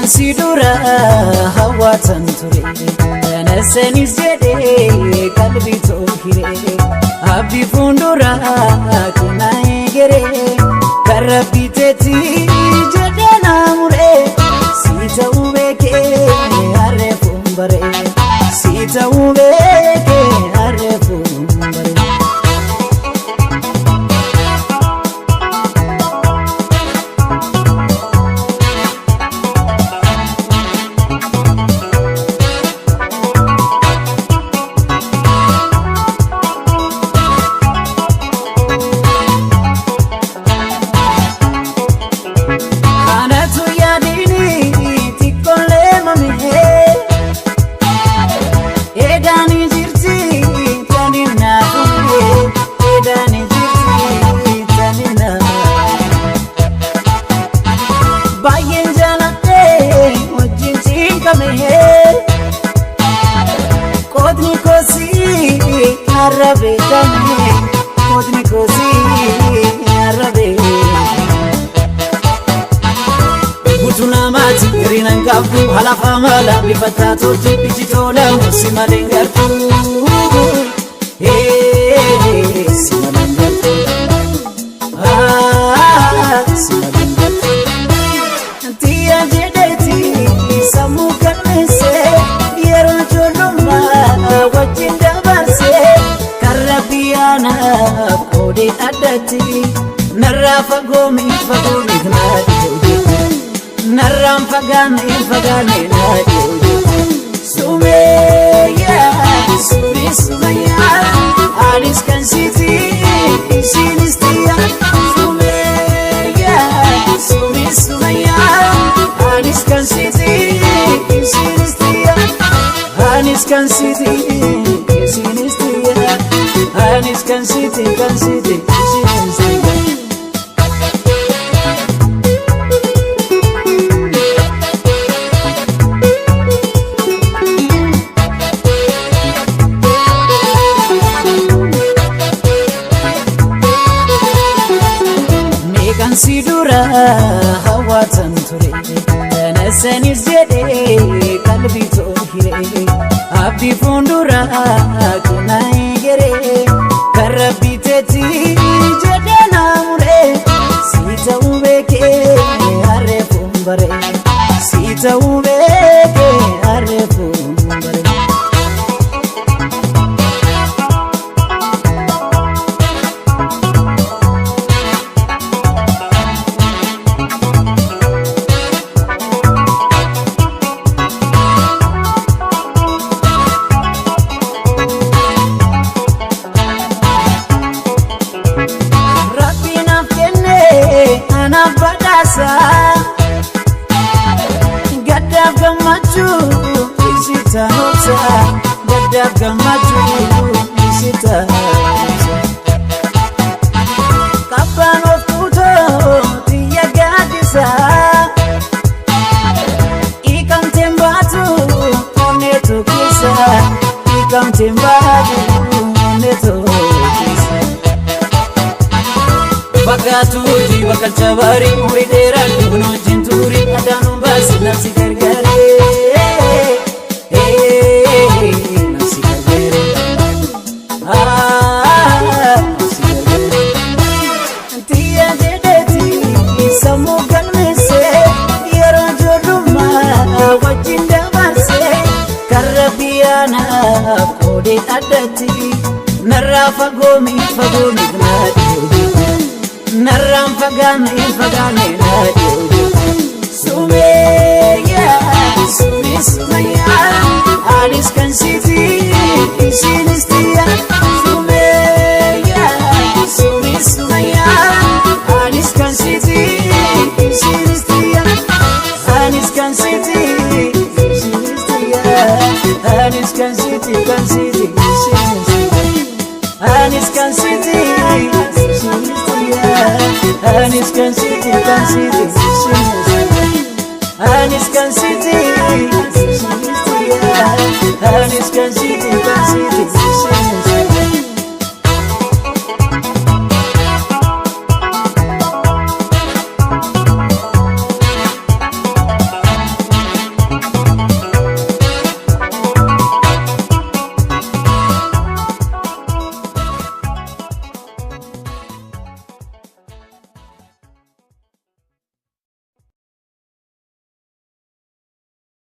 sidura hawatan ture nasenis jede kalbi tokire abbi fundura kunai gere karabiteti jede namure sita ubeke arre fumbare sita ubeke arre fumbare Arabe kami, kodni kosi Arabe. Butuna mati rinan kafu halafa mala bifata toji bijitola simalengartu. Simalengartu. Simalengartu. Tia jedeti samu kanese yero joloma wajinda barse. Karabiana kode adati narrafa gomi fagoni gnadi narram fagane fagane nadi sumeya sumeya alis kan siti sinistia sumeya sumeya alis kan siti sinistia alis kan siti sinistia anis kan siti sinistia sidura hawatan ture nasenis jede kalbi tokire abbi fundura kunai gere karabiteti jede namure sita ubeke arre fumbare sita ubeke arre fumbare Gadab gamaju isita nota gadab gamaju isita kapan waktu tiya gadisa ikam tembatu neto kisa ikam tembatu neto kisa Bagatu di bakal cabari muri deran kuno jinturi adanu basi nafsi gargare nafsi gargare nafsi gargare tia jedeti samu kalmese yero joduma wajinda barse karabiana kode adati narrafa gomi gnadi narram fagane nadi sumeya sumeya alis kan siti sinistia sumeya sumeya alis kan siti sinistia alis kan siti sinistia alis kan siti sinistia alis kan siti Anis kan siti Anis kan siti Anis kan siti